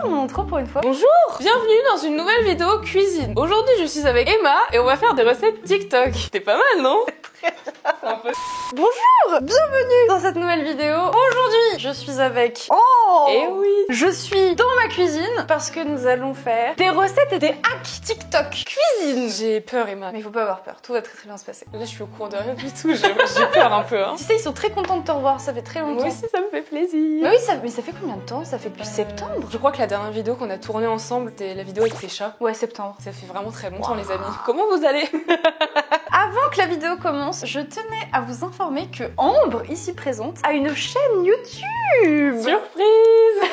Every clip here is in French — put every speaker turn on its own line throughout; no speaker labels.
faire mon intro pour une fois.
Bonjour, bienvenue dans une nouvelle vidéo cuisine. Aujourd'hui je suis avec Emma et on va faire des recettes TikTok. T'es pas mal non?
Bonjour, bienvenue dans cette nouvelle vidéo. Aujourd'hui, je suis avec... Oh
Eh oui.
Je suis dans ma cuisine parce que nous allons faire des recettes et des hacks TikTok cuisine.
J'ai peur Emma.
Mais il faut pas avoir peur, tout va très bien se passer.
Là je suis au courant de rien du tout, j'ai peur un peu hein.
Tu sais, ils sont très contents de te revoir, ça fait très longtemps.
Moi aussi ça me fait plaisir.
Mais oui, mais ça fait combien de temps? Ça fait depuis septembre?
Je crois que la dernière vidéo qu'on a tournée ensemble, c'était la vidéo avec tes chats.
Ouais, septembre.
Ça fait vraiment très longtemps les amis. Comment vous allez?
Avant que la vidéo commence, je tenais à vous informer que Ambre, ici présente, a une chaîne YouTube.
Surprise.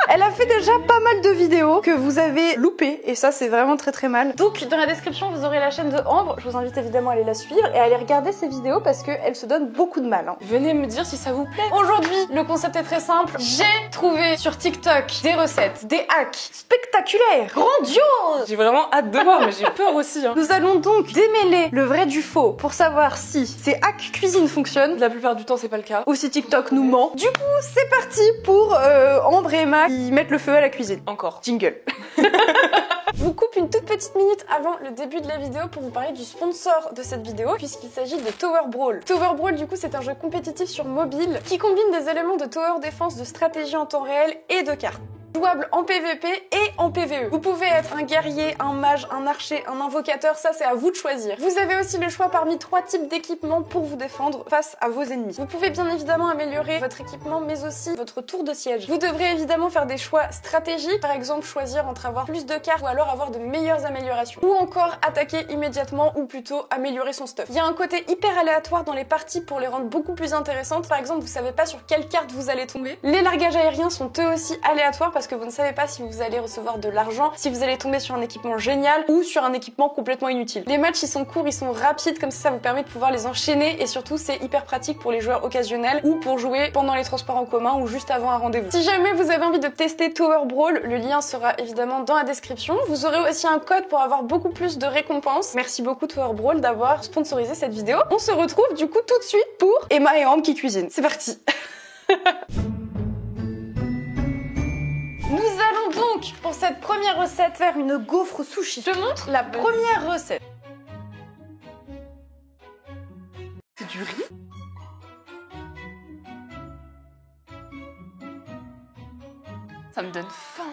Elle a fait déjà pas mal de vidéos que vous avez loupées et ça c'est vraiment très mal. Donc dans la description vous aurez la chaîne de Ambre, je vous invite évidemment à aller la suivre et à aller regarder ses vidéos parce qu'elle se donne beaucoup de mal.
Venez me dire si ça vous plaît.
Aujourd'hui le concept est très simple, j'ai trouvé sur TikTok des recettes, des hacks spectaculaires, grandioses.
J'ai vraiment hâte de voir mais j'ai peur aussi hein.
Nous allons donc démêler le vrai du faux pour savoir si ces hacks cuisine fonctionnent.
La plupart du temps c'est pas le cas.
Ou si TikTok nous ment. Du coup c'est parti pour Ambre et Emma qui mettent le feu à la cuisine.
Encore.
Jingle.
Je vous coupe une toute petite minute avant le début de la vidéo pour vous parler du sponsor de cette vidéo puisqu'il s'agit de Tower Brawl. Tower Brawl du coup c'est un jeu compétitif sur mobile qui combine des éléments de tower defense, de stratégie en temps réel et de cartes. Jouable en PVP et en PVE. Vous pouvez être un guerrier, un mage, un archer, un invocateur, ça c'est à vous de choisir. Vous avez aussi le choix parmi 3 types d'équipements pour vous défendre face à vos ennemis. Vous pouvez bien évidemment améliorer votre équipement mais aussi votre tour de siège. Vous devrez évidemment faire des choix stratégiques, par exemple choisir entre avoir plus de cartes ou alors avoir de meilleures améliorations. Ou encore attaquer immédiatement ou plutôt améliorer son stuff. Il y a un côté hyper aléatoire dans les parties pour les rendre beaucoup plus intéressantes. Par exemple, vous savez pas sur quelle carte vous allez tomber. Les largages aériens sont eux aussi aléatoires parce que vous ne savez pas si vous allez recevoir de l'argent, si vous allez tomber sur un équipement génial ou sur un équipement complètement inutile. Les matchs ils sont courts, ils sont rapides, comme ça vous permet de pouvoir les enchaîner et surtout c'est hyper pratique pour les joueurs occasionnels ou pour jouer pendant les transports en commun ou juste avant un rendez-vous. Si jamais vous avez envie de tester Tower Brawl, le lien sera évidemment dans la description. Vous aurez aussi un code pour avoir beaucoup plus de récompenses. Merci beaucoup Tower Brawl d'avoir sponsorisé cette vidéo. On se retrouve du coup tout de suite pour Emma et Ambre qui cuisinent. C'est parti. Nous allons donc, pour cette première recette, faire une gaufre sushi. Je te montre la première recette. C'est du riz? Ça me donne faim.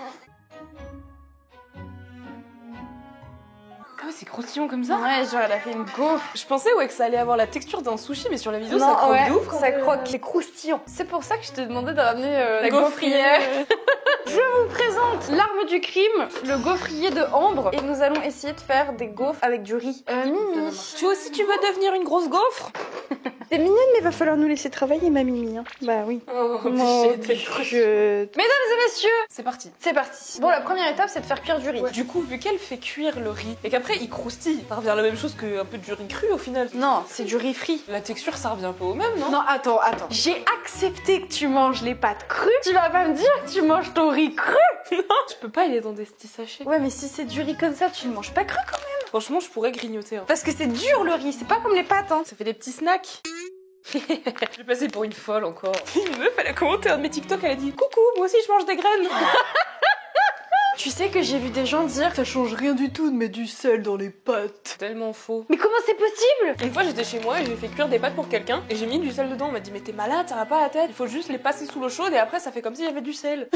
Ah ouais, c'est croustillant comme ça?
Ouais, genre elle a fait une gaufre.
Je pensais ouais que ça allait avoir la texture d'un sushi, mais sur la vidéo
Non,
ça croque
ouais,
de ouf quand
ça
même.
croque, c'est croustillant. C'est pour ça que je te demandais de ramener la
gaufrière.
gaufrière. Je vous présente l'arme du crime, le gaufrier de Ambre. Et nous allons essayer de faire des gaufres avec du riz. Mimi.
Toi aussi tu veux devenir une grosse gaufre?
T'es mignonne, mais va falloir nous laisser travailler, ma Mimi. Hein. Bah oui.
Oh,
Mesdames
j'ai
et messieurs,
C'est parti.
c'est parti. Bon, la première étape, c'est de faire cuire du riz.
Ouais. Du coup, vu qu'elle fait cuire le riz et qu'après il croustille, ça revient à la même chose qu'un peu du riz cru au final.
Non, c'est du riz frit.
La texture ça revient un peu au même, non?
Non, attends. J'ai accepté que tu manges les pâtes crues. Tu vas pas me dire que tu manges ton riz cru.
Non, tu peux pas aller dans des petits sachets.
Ouais, mais si c'est du riz comme ça, tu le manges pas cru quand même.
Franchement, je pourrais grignoter. Hein.
Parce que c'est dur le riz, c'est pas comme les pâtes, hein.
Ça fait des petits snacks. Je vais passer pour une folle encore. Une meuf, elle a commenté un de mes TikTok, elle a dit coucou, moi aussi je mange des graines.
Tu sais que j'ai vu des gens dire ça change rien du tout de mettre du sel dans les pâtes.
Tellement faux.
Mais comment c'est possible?
Une fois j'étais chez moi et j'ai fait cuire des pâtes pour quelqu'un et j'ai mis du sel dedans. On m'a dit mais t'es malade, ça va pas à la tête. Il faut juste les passer sous l'eau chaude et après ça fait comme si j'avais du sel.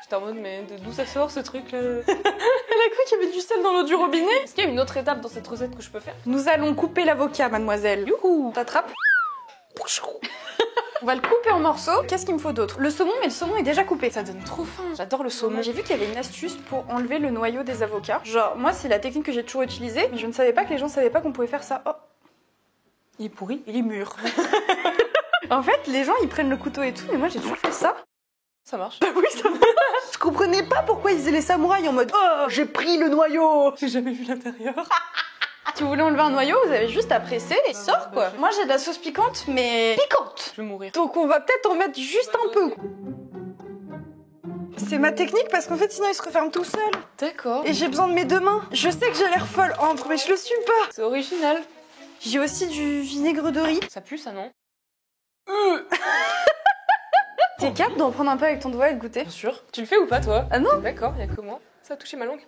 J'étais en mode mais d'où ça sort ce truc là?
Elle a cru qu'il y avait du sel dans l'eau du robinet.
Est-ce qu'il y a une autre étape dans cette recette que je peux faire?
Nous allons couper l'avocat, mademoiselle.
Youhou.
T'attrapes? On va le couper en morceaux. Qu'est-ce qu'il me faut d'autre? Le saumon, mais le saumon est déjà coupé.
Ça donne trop faim. J'adore le saumon.
J'ai vu qu'il y avait une astuce pour enlever le noyau des avocats. Genre, moi, c'est la technique que j'ai toujours utilisée, mais je ne savais pas que les gens savaient pas qu'on pouvait faire ça. Oh,
Il est pourri.
il est mûr. En fait, les gens, ils prennent le couteau et tout, mais moi, j'ai toujours fait ça.
Ça marche.
Bah oui, ça marche. Je comprenais pas pourquoi ils faisaient les samouraïs en mode oh, j'ai pris le noyau.
J'ai jamais vu l'intérieur.
Si vous voulez enlever un noyau, vous avez juste à presser et sort quoi. Moi j'ai de la sauce piquante, mais piquante.
Je vais mourir.
Donc on va peut-être en mettre juste un peu. C'est ma technique parce qu'en fait sinon il se referme tout seul.
D'accord.
Et j'ai besoin de mes deux mains. Je sais que j'ai l'air folle entre, mais je le suis pas.
C'est original.
J'ai aussi du vinaigre de riz.
Ça pue ça non?
T'es capable d'en prendre un peu avec ton doigt et de goûter?
Bien sûr. Tu le fais ou pas, toi?
Ah non?
D'accord, y'a que moi. Ça a touché ma langue.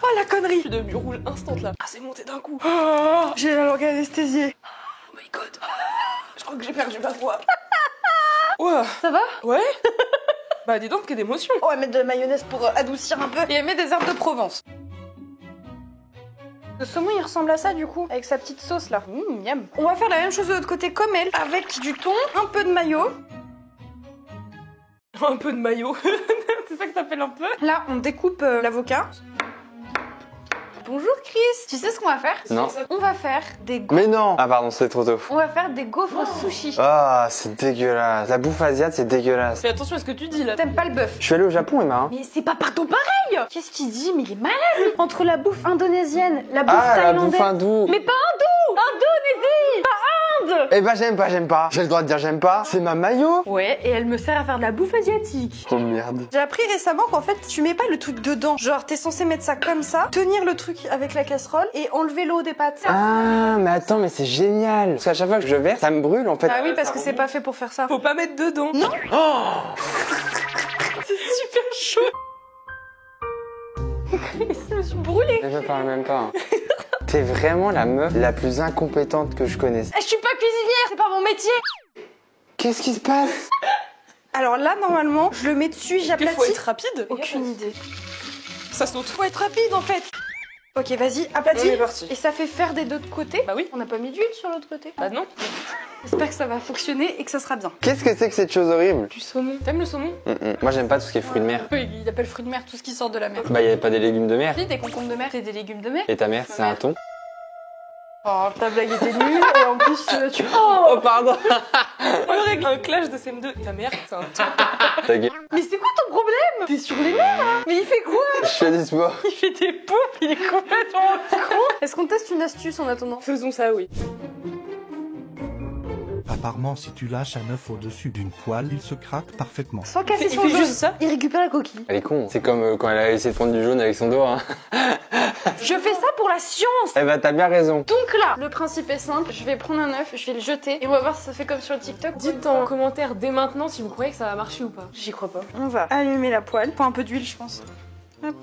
Oh la connerie!
Je suis devenue rouge instant là. Ah, c'est monté d'un coup.
J'ai la langue anesthésiée.
Oh my god. Je crois que j'ai perdu ma voix. Ouah.
Ça va?
Ouais. Bah dis donc, quelle émotion.
On va mettre de la mayonnaise pour adoucir un peu. Et elle met des herbes de Provence. Le saumon il ressemble à ça du coup, avec sa petite sauce là. Miam. On va faire la même chose de l'autre côté comme elle, avec du thon, un peu de mayo.
Un peu de maillot. C'est ça que t'appelles un peu?
Là on découpe l'avocat. Bonjour Chris. Tu sais ce qu'on va faire?
Non.
On va faire des gaufres.
Mais non. Ah pardon, c'est trop tôt.
On va faire des gaufres sushi.
Ah, c'est dégueulasse. La bouffe asiatique, c'est dégueulasse.
Fais attention à ce que tu dis là.
T'aimes pas le bœuf?
Je suis allé au Japon, Emma. Hein.
Mais c'est pas partout pareil. Qu'est-ce qu'il dit? Mais il est malade lui. Entre la bouffe indonésienne, la bouffe
Ah, la
thaïlandaise.
bouffe hindoue.
Mais pas hindou! Indonésie! Pas Inde!
Eh ben, j'aime pas. J'ai le droit de dire j'aime pas. C'est ma maillot.
Ouais, et elle me sert à faire de la bouffe asiatique.
Oh merde.
J'ai appris récemment qu'en fait, tu mets pas le truc dedans. Genre, t'es censé mettre ça comme ça, tenir le truc avec la casserole et enlever l'eau des pâtes.
Ah, mais attends, mais c'est génial. Parce qu'à chaque fois que je verse, ça me brûle en fait.
Ah oui, parce que c'est pas fait pour faire ça.
Faut pas mettre dedans.
Non.
Oh.
C'est super chaud. Je me suis brûlée.
Je me parle même pas. T'es vraiment la meuf la plus incompétente que je connaisse.
Je suis pas cuisinière, c'est pas mon métier.
Qu'est-ce qui se passe?
Alors là, normalement, je le mets dessus,
Il faut
j'aplatis.
être rapide.
Aucune idée.
Ça saute.
Faut être rapide en fait. Ok, vas-y,
On
aplatis.
est parti.
Et ça fait faire des deux côtés.
Bah oui.
On n'a pas mis d'huile sur l'autre côté.
Bah non.
J'espère que ça va fonctionner et que ça sera bien.
Qu'est-ce que c'est que cette chose horrible?
Du saumon. T'aimes le saumon?
Moi, j'aime pas tout ce qui est fruits de mer.
Oui, il appelle fruits de mer tout ce qui sort de la mer.
Bah, y a pas des légumes de mer.
Si, des concombres de mer et des légumes de mer.
Et ta mère, c'est un thon?
Oh, ta blague était nulle et en plus tu...
Oh, pardon.
On aurait un clash de CM2. Ta mère, c'est un ton.
Ta gueule.
Mais c'est quoi ton problème? T'es sur les nerfs là. Mais il fait quoi?
Je fais du sport.
Il fait des pompes, il est complètement con. Est-ce qu'on teste une astuce en attendant?
Faisons ça, oui.
Apparemment, si tu lâches un œuf au-dessus d'une poêle, il se craque parfaitement.
Sans casser
Il
son
fait
jaune,
juste ça.
il récupère la coquille.
Elle est con. C'est comme quand elle a essayé de prendre du jaune avec son doigt. Hein.
Je fais ça pour la science.
Eh ben, t'as bien raison.
Donc là, le principe est simple. Je vais prendre un œuf, je vais le jeter et on va voir si ça fait comme sur le TikTok.
Dites en commentaire dès maintenant si vous croyez que ça va marcher ou pas.
J'y crois pas. On va allumer la poêle. Faut un peu d'huile, je pense. Hop.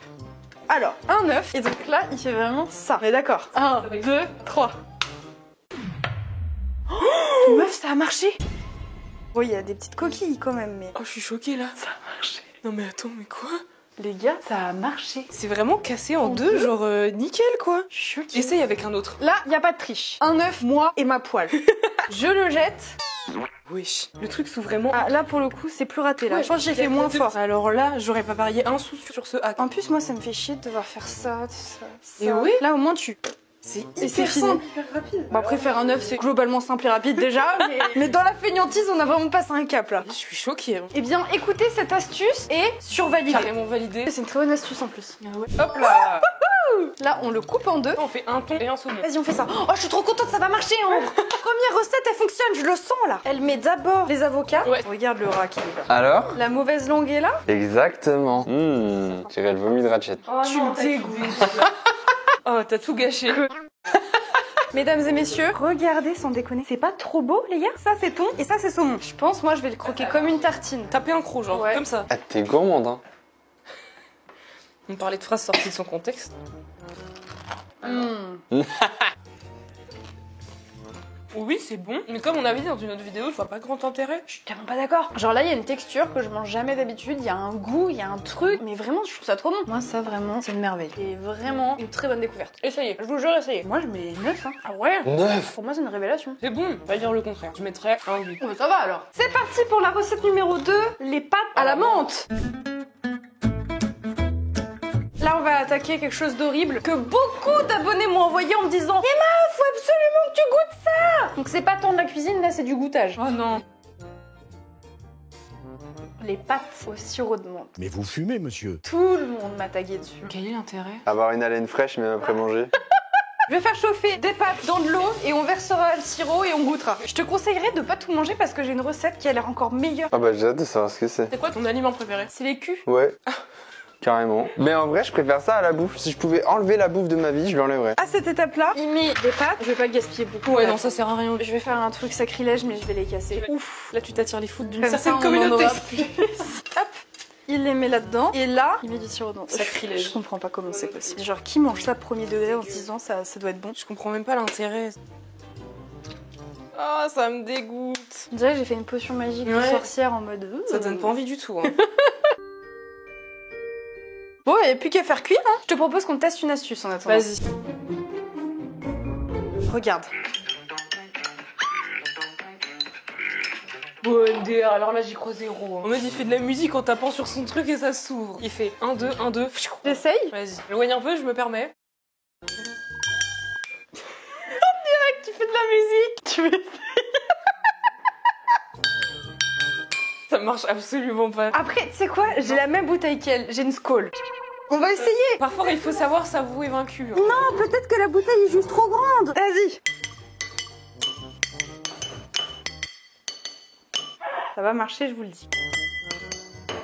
Alors, un œuf. Et donc là, il fait vraiment ça. On est d'accord. 1, 2, 3. Oh, meuf, ça a marché. Bon, il y a des petites coquilles quand même, mais
Oh, je suis choquée là.
ça a marché.
Non mais attends, mais quoi?
Les gars, ça a marché.
C'est vraiment cassé en
En
deux,
deux
genre nickel quoi.
Choquée.
Essaye avec un autre.
Là, il y a pas de triche. Un œuf, moi et ma poêle. Je le jette.
Wesh. Le truc s'ouvre vraiment.
Ah, là, pour le coup, c'est plus raté. Là,
Ouais,
je pense que j'ai
il y a
fait moins
deux-
fort.
Alors là, j'aurais pas parié un sou sur ce hack.
En plus, moi, ça me fait chier de devoir faire ça, ça.
Et oui.
Là, au moins, tu...
C'est
Et c'est
hyper
fini.
simple, hyper rapide.
Bon, après, faire un œuf, c'est globalement simple et rapide déjà, mais dans la feignantise, on a vraiment passé un cap, là.
Je suis choquée. Hein.
Eh bien, écoutez cette astuce et survalidez.
Carrément validé.
C'est une très bonne astuce en plus.
Ah ouais. Hop là.
Là, on le coupe en deux.
On fait un thon et un saumon.
Vas-y, on fait ça. Oh, je suis trop contente, ça va marcher. Première recette, elle fonctionne, je le sens là. Elle met d'abord les avocats.
Ouais.
Regarde le rat qui est là.
Alors?
La mauvaise langue est là.
Exactement. J'irais le vomi de Ratchet.
Tu me dégoûtes.
Oh, t'as tout gâché.
Mesdames et messieurs, regardez sans déconner. C'est pas trop beau, les gars? Ça, c'est thon et ça, c'est saumon. Je pense, moi, je vais le croquer comme une tartine.
Taper un croc, genre,
Ouais.
comme ça.
Ah, t'es gourmande, hein.
On parlait de phrases sorties de son contexte. Oui, c'est bon. Mais comme on avait dit dans une autre vidéo, je vois pas grand intérêt.
Je suis tellement pas d'accord. Genre là, il y a une texture que je mange jamais d'habitude. Il y a un goût, il y a un truc. Mais vraiment, je trouve ça trop bon. Moi, ça, vraiment, c'est une merveille. Et vraiment, une très bonne découverte. Essayez. Je vous jure, essayez. Moi, je mets 9, hein.
Ah ouais?
9.
Pour moi, c'est une révélation.
C'est bon, pas dire le contraire. Je mettrais un 8.
Oh, mais ça va alors. C'est parti pour la recette numéro 2, les pâtes à la menthe. Là, on va attaquer quelque chose d'horrible que beaucoup d'abonnés m'ont envoyé en me disant Emma, faut absolument que tu goûtes ça. Donc c'est pas tant de la cuisine, là, c'est du goûtage.
Oh non.
Les pâtes au sirop de menthe.
Mais vous fumez, monsieur.
Tout le monde m'a tagué dessus.
Quel est l'intérêt?
Avoir une haleine fraîche, même après manger.
Je vais faire chauffer des pâtes dans de l'eau et on versera le sirop et on goûtera. Je te conseillerais de pas tout manger parce que j'ai une recette qui a l'air encore meilleure.
Ah bah j'ai hâte de savoir ce que c'est.
C'est quoi ton aliment préféré?
C'est les culs.
Ouais. Carrément. Mais en vrai, je préfère ça à la bouffe. Si je pouvais enlever la bouffe de ma vie, je l'enlèverais.
À cette étape-là, il met des pâtes. Je vais pas gaspiller beaucoup.
Ouais, non, ça sert à rien.
Je vais faire un truc sacrilège, mais je vais les casser.
Ouf, là tu t'attires les foudres d'une
Comme ça,
certaine
on en
communauté.
aura plus. Hop, il les met là-dedans. Et là, il met du sirop d'érable.
Sacrilège.
Je comprends pas comment c'est possible. Genre, qui mange ça premier degré en se disant ça doit être bon?
Je comprends même pas l'intérêt. Ah, ça me dégoûte.
On dirait que j'ai fait une potion magique de
Ouais.
sorcière en mode.
Ça donne pas envie du tout. Hein.
Bon, et plus qu'à faire cuire, hein. Je te propose qu'on teste une astuce en attendant.
Vas-y.
Regarde.
Bon, MDR, alors là j'y crois zéro. En mode il fait de la musique en tapant sur son truc et ça s'ouvre. Il fait 1, 2, 1, 2.
J'essaye.
Vas-y. Éloigne un peu, je me permets.
Tu fais de la musique. Tu veux...
Ça marche absolument pas.
Après, tu sais quoi? J'ai la même bouteille qu'elle. J'ai une Skol. On va essayer.
Parfois il faut savoir s'avouer vaincu. Hein.
Non, peut-être que la bouteille est juste trop grande. Vas-y. Ça va marcher, je vous le dis.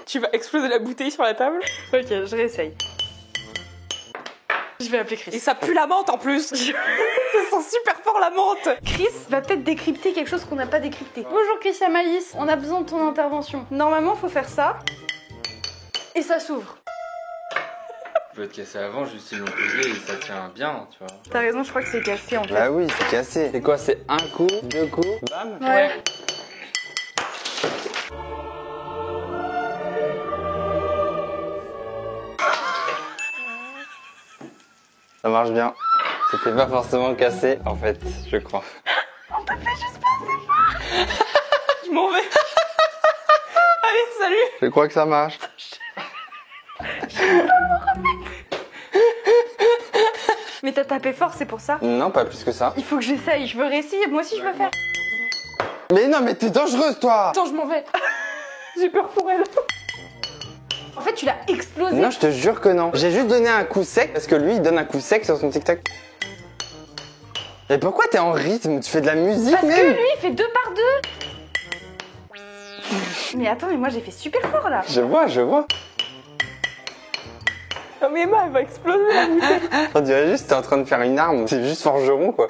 Tu vas exploser la bouteille sur la table.
Ok, je réessaye. Je vais appeler Chris.
Et ça pue la menthe en plus. Ça sent super fort la menthe.
Chris va peut-être décrypter quelque chose qu'on n'a pas décrypté. Bonjour Chris et Malice, on a besoin de ton intervention. Normalement, faut faire ça. Et ça s'ouvre.
Je peux te casser avant, juste ils l'ont posé et ça tient bien, tu vois.
T'as raison, je crois que c'est cassé en fait.
Bah oui, c'est cassé. C'est quoi? C'est un coup, deux coups, bam.
Ouais.
Ça marche bien. C'était pas forcément cassé, en fait, je crois.
Je m'en vais. Allez, salut.
Je crois que ça marche.
Mais t'as tapé fort, c'est pour ça.
Non, pas plus que ça.
Il faut que j'essaye, je veux réessayer, moi aussi je veux faire.
Mais non, mais t'es dangereuse, toi.
Attends, je m'en vais. J'ai peur pour elle.
En fait, tu l'as explosé.
Non, je te jure que non. J'ai juste donné un coup sec, parce que lui, il donne un coup sec sur son tic-tac. Et pourquoi t'es en rythme? Tu fais de la musique,
Parce que
même?
lui, il fait 2 par 2. Mais attends, mais moi j'ai fait super fort là.
Je vois, je vois.
Non mais Emma, elle va exploser la bouteille.
On dirait juste que t'es en train de faire une arme. C'est juste forgeron, quoi.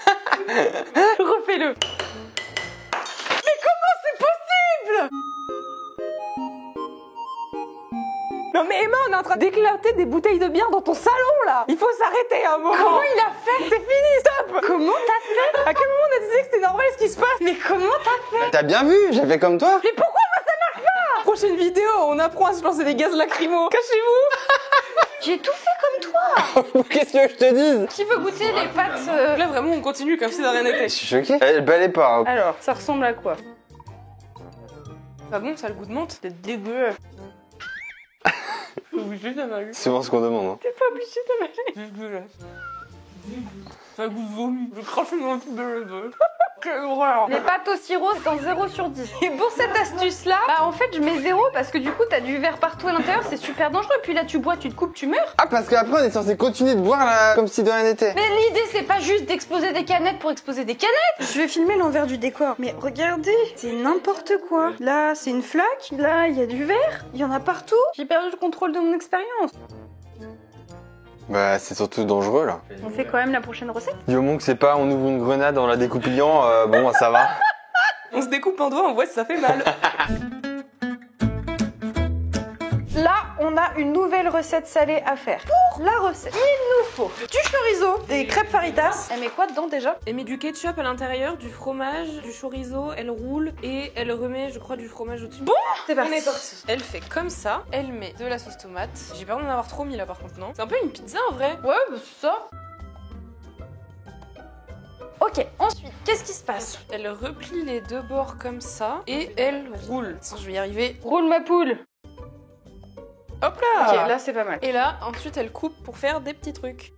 Refais-le. Mais comment c'est possible?
Non mais Emma, on est en train d'éclater des bouteilles de bière dans ton salon là. Il faut s'arrêter un moment.
Comment il a fait?
C'est fini, stop.
Comment t'as fait?
À quel moment on a dit que c'était normal ce qui se passe?
Mais comment t'as fait?
T'as bien vu, j'ai fait comme toi.
Mais pourquoi moi ça marche pas?
Prochaine vidéo, on apprend à se lancer des gaz lacrymaux. Cachez-vous.
J'ai tout fait comme toi.
Qu'est-ce que je te dise?
Qui veut goûter les pâtes
Là vraiment, on continue comme si de rien n'était.
Je suis choqué. Elle balait pas. Hein.
Alors, ça ressemble à quoi?
Pas bon, ça a le goût de menthe.
C'est dégueu.
Obligé d'avaler.
C'est souvent ce qu'on demande. Hein.
T'es pas obligé d'avaler.
Dégueulasse. Ça a le goût de vomi. Je crache dans un truc de leveux. Quelle horreur.
Les pâtes au sirop, c'est en 0 sur 10. Et pour cette astuce-là, bah en fait, je mets 0 parce que du coup, t'as du verre partout à l'intérieur, c'est super dangereux. Puis là, tu bois, tu te coupes, tu meurs.
Ah, parce qu'après, on est censé continuer de boire là, comme si de rien n'était.
Mais l'idée, c'est pas juste d'exploser des canettes pour exploser des canettes. Je vais filmer l'envers du décor. Mais regardez, c'est n'importe quoi. Là, c'est une flaque. Là, il y a du verre. Il y en a partout. J'ai perdu le contrôle de mon expérience.
Bah, c'est surtout dangereux là.
On fait quand même la prochaine recette.
Du moment que c'est pas on ouvre une grenade en la découpillant, bon, ça va.
On se découpe en doigts, on voit si ça fait mal.
Là, on a une nouvelle recette salée à faire. Pour la recette, il nous faut du chorizo, des crêpes faritas. Elle met quoi dedans déjà?
Elle met du ketchup à l'intérieur, du fromage, du chorizo, elle roule et elle remet, je crois, du fromage au-dessus.
Bon, c'est
On
parti.
est parti. Elle fait comme ça, elle met de la sauce tomate. J'ai peur d'en avoir trop mis là par contre, non? C'est un peu une pizza en vrai.
Ouais, bah c'est ça. Ok, ensuite, qu'est-ce qui se passe?
Elle replie les deux bords comme ça et elle roule. Attends, je vais y arriver.
Roule ma poule.
Hop là.
Ok, là c'est pas mal.
Et là, ensuite, elle coupe pour faire des petits trucs.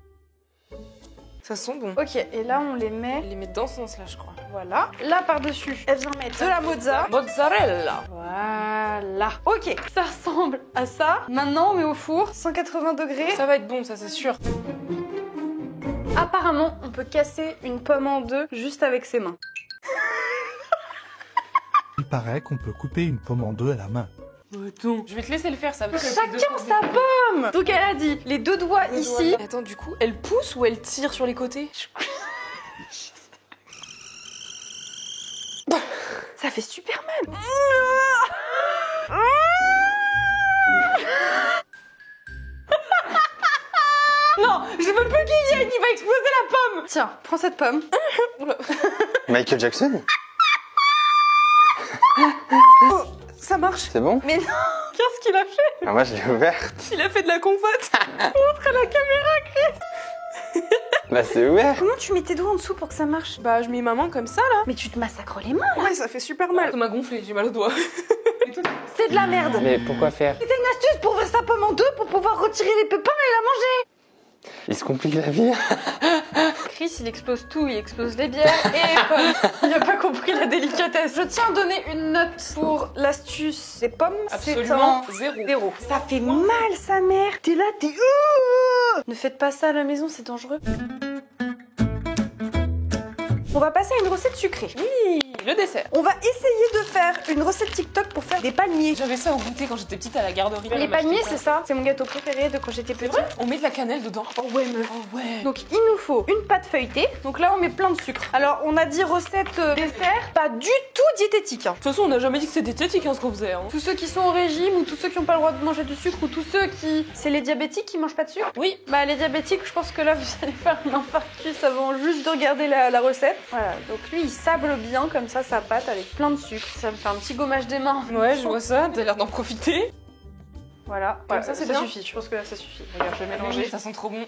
Ça sent bon.
Ok, et là on les met,
Elle les met dans ce sens-là, je crois.
voilà. Là par-dessus, elle vient mettre de la mozza.
Mozzarella.
Voilà. Ok, ça ressemble à ça. Maintenant on met au four, 180 degrés.
Ça va être bon, ça c'est sûr.
Apparemment, on peut casser une pomme en deux juste avec ses mains.
Il paraît qu'on peut couper une pomme en deux à la main.
Attends, je vais te laisser le faire ça.
Chacun sa pomme. Donc elle a dit les deux doigts ici.
Attends, du coup, elle pousse ou elle tire sur les côtés?
Ça fait super mal. Non, je veux plus qu'il y ait, il va exploser la pomme. Tiens, prends cette pomme.
Michael Jackson?
Oh, ça marche.
C'est bon?
Mais non, qu'est-ce qu'il a fait?
Ah, moi je l'ai ouverte.
Il a fait de la compote.
Montre à la caméra, Chris.
Bah c'est ouvert.
Comment tu mets tes doigts en dessous pour que ça marche?
Bah, je mets ma main comme ça là.
Mais tu te massacres les mains.
Ouais, ça fait super mal. Ça m'a gonflé, j'ai mal au doigt.
C'est de la merde.
Mais pourquoi faire?
C'était une astuce pour ouvrir sa pomme en deux pour pouvoir retirer les pépins et la manger.
Il se complique la vie.
Chris, il explose tout, il explose les bières et les pommes. Il a pas compris la délicatesse. Je tiens à donner une note pour l'astuce des pommes.
Absolument
C'est
zéro.
zéro. Ça fait mal, sa mère. T'es là, t'es... Ne faites pas ça à la maison, c'est dangereux. On va passer à une recette sucrée.
Oui, le dessert.
On va essayer de faire une recette TikTok pour faire des palmiers.
J'avais ça au goûter quand j'étais petite à la garderie.
Les palmiers, c'est ça. C'est mon gâteau préféré de quand j'étais petite.
On met de la cannelle dedans.
Oh ouais, meuf.
Oh ouais.
Donc il nous faut une pâte feuilletée. Donc là on met plein de sucre. Alors on a dit recette dessert, pas du tout diététique. Hein.
De toute façon, on n'a jamais dit que c'était diététique ce qu'on faisait. Hein.
Tous ceux qui sont au régime ou tous ceux qui n'ont pas le droit de manger du sucre ou tous ceux qui... C'est les diabétiques qui mangent pas de sucre?
Oui.
Bah les diabétiques, je pense que là vous allez faire un infarctus avant juste de regarder la recette. Voilà, donc lui il sable bien comme ça sa pâte avec plein de sucre. Ça me fait un petit gommage des mains.
Ouais, je vois ça, t'as l'air d'en profiter.
Voilà,
Comme ça, c'est bien.
suffit, je pense que là ça suffit. Regarde, je vais mélanger.
Ça sent trop bon.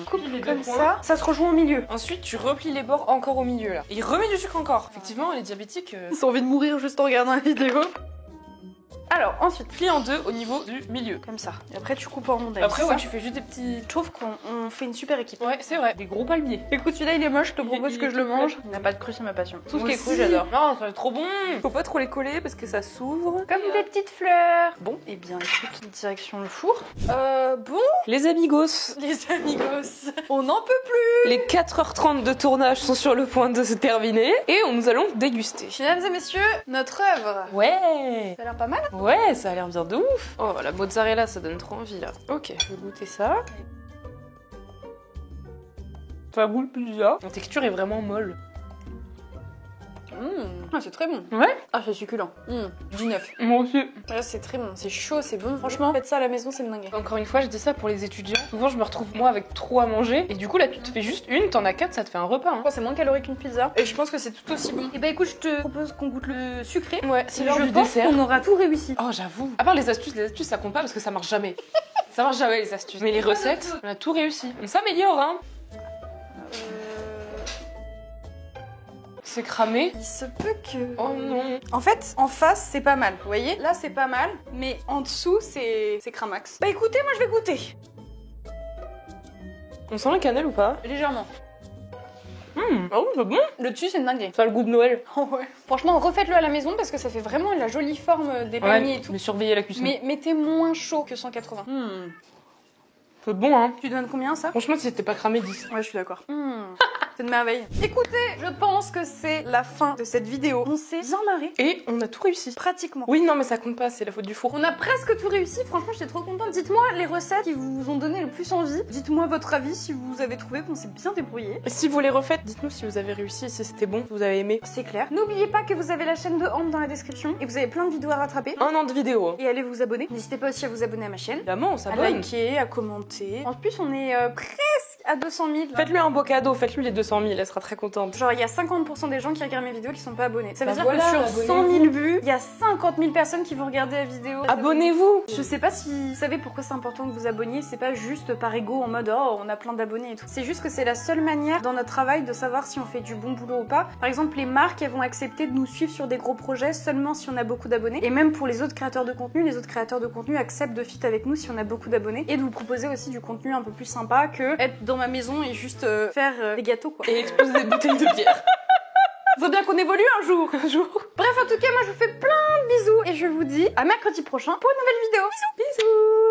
Coupe
Les deux
comme
points.
ça se rejoint au milieu.
Ensuite, tu replies les bords encore au milieu là. Et il remet du sucre encore. Effectivement, les diabétiques
Ils ont envie de mourir juste en regardant la vidéo. Alors, ensuite,
plient en deux au niveau du milieu.
comme ça. Et après, tu coupes en rondelles.
Après,
c'est
ouais,
ça
tu fais juste des petits.
Je trouve qu'on fait une super équipe.
Ouais, c'est vrai. Des gros palmiers.
Écoute, celui-là, il est moche, je te propose
il
que
est
je le
tout
mange. Il n'a pas de cru, c'est ma passion. Tout ce
Moi
qui est cru,
aussi.
j'adore.
Non, c'est trop bon. Faut pas trop les coller parce que ça s'ouvre.
Comme des petites fleurs. Bon, et bien, écoute, direction le four.
Bon. Les amigos. Les amigos. On n'en peut plus. Les 4h30 de tournage sont sur le point de se terminer et nous allons déguster.
Mesdames et messieurs, notre œuvre.
Ouais.
Ça a l'air pas mal.
Ouais, ça a l'air bien de ouf. Oh, la mozzarella, ça donne trop envie là. Ok, je vais goûter ça. Ça goûte pizza. La texture est vraiment molle.
Ah, c'est très bon.
Ouais.
Ah, c'est succulent. Du neuf.
Moi aussi.
Là, c'est très bon. C'est chaud, c'est bon. Franchement, faites ça à la maison, c'est dingue.
Encore une fois, je dis ça pour les étudiants. Souvent, je me retrouve moi avec trop à manger. Et du coup, là, tu te fais juste une, t'en as 4, ça te fait un repas. Hein.
C'est moins calorique qu'une pizza.
Et je pense que c'est tout aussi bon.
Et bah écoute, je te propose qu'on goûte le sucré.
Ouais, c'est l'heure
Je
du
pense
dessert.
qu'on aura tout réussi.
Oh, j'avoue. À part les astuces ça compte pas parce que ça marche jamais. Ça marche jamais les astuces. Mais les recettes, on a tout réussi. On s'améliore, hein. C'est cramé.
Il se peut que...
Oh non.
En fait, en face, c'est pas mal. Vous voyez? Là, c'est pas mal. Mais en dessous, c'est cramax. Bah écoutez, moi, je vais goûter.
On sent la cannelle ou pas?
Légèrement.
Ah oui, c'est bon.
Le dessus, c'est une dinguerie.
Ça a le goût de Noël.
Oh ouais. Franchement, refaites-le à la maison parce que ça fait vraiment la jolie forme des palmiers et tout.
mais surveillez la cuisson.
Mais mettez moins chaud que 180.
C'est bon, hein.
Tu donnes combien, ça?
Franchement, si c'était pas cramé, 10.
Ouais, je suis d'accord. C'est une merveille. Écoutez, je pense que c'est la fin de cette vidéo. On s'est bien marré.
Et on a tout réussi.
Pratiquement.
Oui, non, mais ça compte pas, c'est la faute du four.
On a presque tout réussi, franchement j'étais trop contente. Dites-moi les recettes qui vous ont donné le plus envie. Dites-moi votre avis si vous avez trouvé qu'on s'est bien débrouillé.
Et si vous les refaites, dites-nous si vous avez réussi, si c'était bon, si vous avez aimé.
C'est clair. N'oubliez pas que vous avez la chaîne de Ambre dans la description et vous avez plein de vidéos à rattraper.
1 an de vidéo. Hein.
Et allez vous abonner. N'hésitez pas aussi à vous abonner à ma chaîne.
Évidemment, on
À
s'abonne.
liker, à commenter. En plus on est presque à 200 000.
Faites-lui un beau cadeau, faites-lui les 200 000, elle sera très contente.
Genre il y a 50% des gens qui regardent mes vidéos qui sont pas abonnés. Ça veut
Bah
dire
voilà,
que sur
abonnez-vous.
100 000 vues, il y a 50 000 personnes qui vont regarder la vidéo.
Abonnez-vous.
Je sais pas si vous savez pourquoi c'est important que vous abonniez, c'est pas juste par ego en mode oh on a plein d'abonnés et tout. C'est juste que c'est la seule manière dans notre travail de savoir si on fait du bon boulot ou pas. Par exemple les marques elles vont accepter de nous suivre sur des gros projets seulement si on a beaucoup d'abonnés. Et même pour les autres créateurs de contenu, les autres créateurs de contenu acceptent de fit avec nous si on a beaucoup d'abonnés. Et de vous proposer aussi du contenu un peu plus sympa que être dans ma maison et juste faire des gâteaux quoi.
Et exploser des bouteilles de bière.
Faut bien qu'on évolue un jour. Bref en tout cas moi je vous fais plein de bisous et je vous dis à mercredi prochain pour une nouvelle vidéo. Bisous.